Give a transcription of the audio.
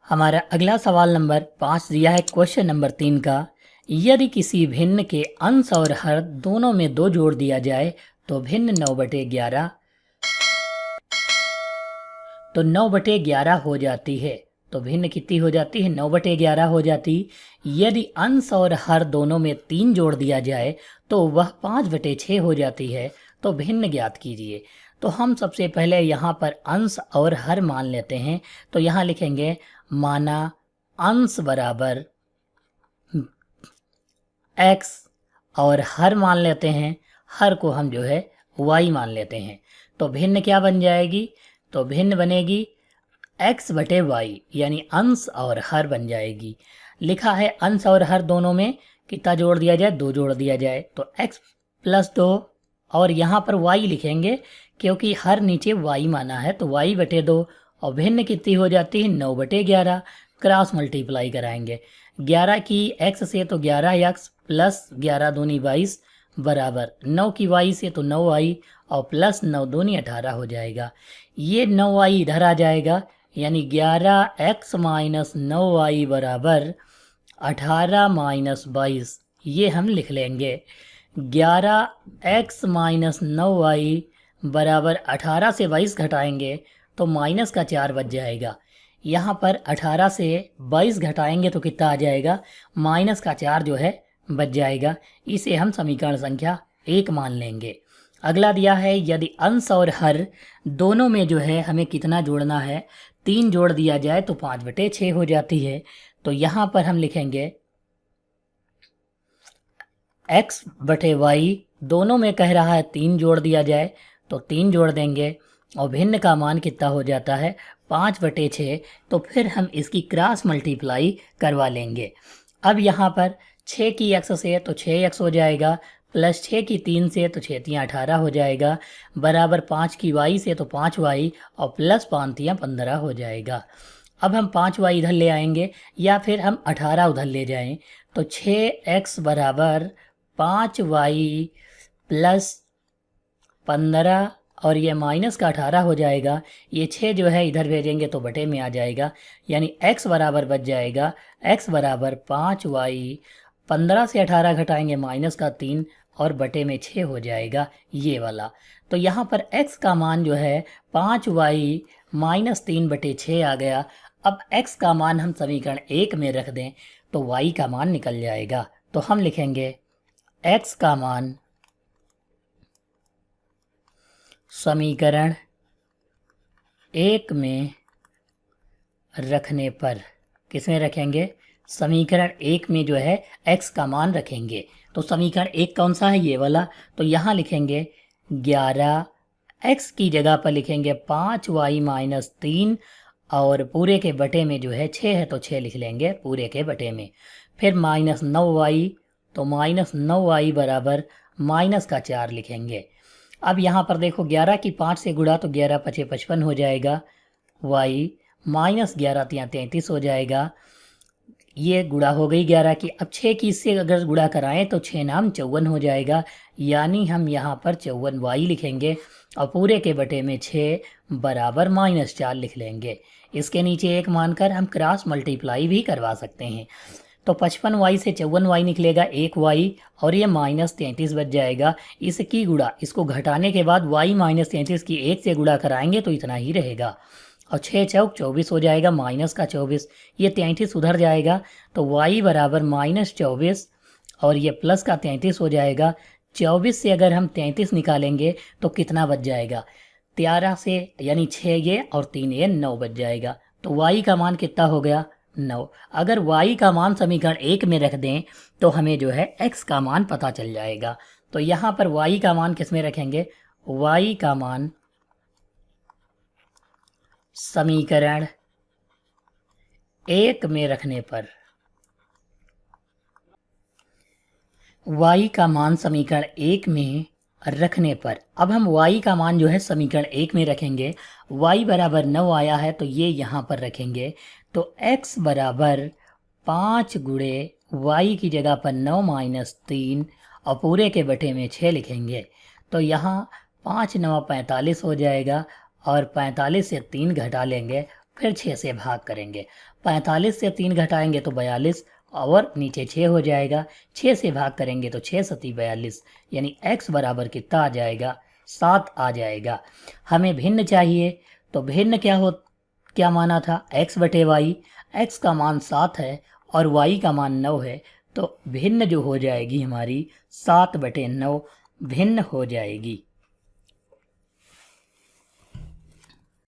हमारा अगला सवाल नंबर 5 दिया है क्वेश्चन नंबर 3 का। यदि किसी भिन्न के अंश और हर दोनों में 2 जोड़ दिया जाए तो भिन्न 9/11 तो 9/11 हो जाती है। तो भिन्न कितनी हो जाती है? 9/11 हो जाती। यदि अंश और हर दोनों में 3 जोड़ दिया जाए तो वह 5/6 हो जाती है। तो भिन्न ज्ञात कीजिए। तो हम सबसे पहले यहाँ पर अंश और हर मान लेते हैं। तो यहाँ लिखेंगे माना अंश बराबर x और हर मान लेते हैं, हर को हम जो है y मान लेते हैं। तो भिन्न क्या बन जाएगी? तो भिन्न बनेगी x/y, यानी अंश और हर बन जाएगी। लिखा है अंश और हर दोनों में कितना जोड़ दिया जाए? 2 जोड़ दिया जाए। तो x + 2 और यहाँ पर y लिखेंगे क्योंकि हर नीचे y माना है, तो y/2 और भिन्न कितनी हो जाती है? 9/11। क्रॉस मल्टीप्लाई कराएंगे 11 की x से तो 11x + 11 दूनी 22 बराबर 9 की y से तो 9y और + 9 दूनी 18 हो जाएगा। ये 9y इधर आ जाएगा, यानी 11x - 9y बराबर 18 - 22। ये हम लिख लेंगे 11x - 9y बराबर 18 से 22 घटाएंगे तो -4 बच जाएगा। यहाँ पर 18 से 22 घटाएंगे तो कितना आ जाएगा? -4 जो है बच जाएगा। इसे हम समीकरण संख्या 1 मान लेंगे। अगला दिया है यदि अंश और हर दोनों में जो है हमें कितना जोड़ना है? 3 जोड़ दिया जाए तो 5/6 हो जाती है। तो यहाँ पर हम लिखेंगे x/y, दोनों में कह रहा है 3 जोड़ दिया जाए तो 3 जोड़ देंगे और भिन्न का मान कितना हो जाता है? 5/6। तो फिर हम इसकी क्रॉस मल्टीप्लाई करवा लेंगे। अब यहाँ पर 6 की x से तो 6x हो जाएगा, + 6 की 3 से तो 6 × 3 = 18 हो जाएगा, बराबर 5 की y से तो 5y और + 5 × 3 = 15 हो जाएगा। अब हम 5y इधर ले आएंगे या फिर हम 18 उधर ले जाएं तो 6x बराबर 5y + 15 और ये -18 हो जाएगा। ये 6 जो है इधर भेजेंगे तो बटे में आ जाएगा, यानी x बराबर बच जाएगा x बराबर 5y, 15 से 18 घटाएंगे -3 और बटे में 6 हो जाएगा ये वाला। तो यहाँ पर x का मान जो है 5y - 3/6 आ गया। अब x का मान हम समीकरण 1 में रख दें तो y का मान निकल जाएगा। तो हम लिखेंगे x का मान समीकरण 1 में रखने पर, किस में रखेंगे? समीकरण 1 में जो है x का मान रखेंगे। तो समीकरण 1 कौन सा है? ये वाला। तो यहाँ लिखेंगे 11, x की जगह पर लिखेंगे 5y - 3 और पूरे के बटे में जो है 6 है तो 6 लिख लेंगे पूरे के बटे में। फिर -9y, तो -9y बराबर -4 लिखेंगे। अब यहाँ पर देखो 11 की 5 से गुणा तो 11 × 5 = 55 हो जाएगा, y -11 × 3 = 33 हो जाएगा। ये गुणा हो गई 11 की। अब 6 की इससे अगर गुणा कराएं तो 6 नाम 54 हो जाएगा, यानी हम यहाँ पर 54y लिखेंगे और पूरे के बटे में 6 बराबर -4 लिख लेंगे। इसके नीचे 1 मानकर हम क्रॉस मल्टीप्लाई भी करवा सकते हैं। तो 55y से 54y निकलेगा 1y और ये -33 बच जाएगा। इसकी गुणा, इसको घटाने के बाद y - 33 की 1 से गुणा कराएंगे तो इतना ही रहेगा और 6 चौक 24 हो जाएगा, -24, ये 33 उधर जाएगा तो y बराबर -24 और ये प्लस का 33 हो जाएगा। 24 से अगर हम 33 निकालेंगे तो कितना बच जाएगा? 13 से, यानी 6 ये और 3 ये 9 बच जाएगा। तो y का मान कितना हो गया? 9। अगर y का मान समीकरण 1 में रख दें तो हमें जो है x का मान पता चल जाएगा। तो यहाँ पर y का मान किस में रखेंगे? y का मान समीकरण 1 में रखने पर, y का मान समीकरण 1 में रखने पर, अब हम y का मान जो है समीकरण 1 में रखेंगे। y बराबर 9 आया है तो ये यहाँ पर रखेंगे। तो x बराबर 5 गुणे y की जगह पर 9 - 3 और पूरे के बटे में 6 लिखेंगे। तो यहाँ 5 × 9 = 45 हो जाएगा और 45 से 3 घटा लेंगे फिर 6 से भाग करेंगे। 45 से 3 घटाएंगे तो 42 और नीचे 6 हो जाएगा। 6 से भाग करेंगे तो 6 सती 42, यानी x बराबर कितना आ जाएगा, 7 आ जाएगा। हमें भिन्न चाहिए, तो भिन्न क्या माना था, x बटे वाई। x का मान 7 है और y का मान 9 है, तो भिन्न जो हो जाएगी हमारी 7 बटे 9 भिन्न हो जाएगी।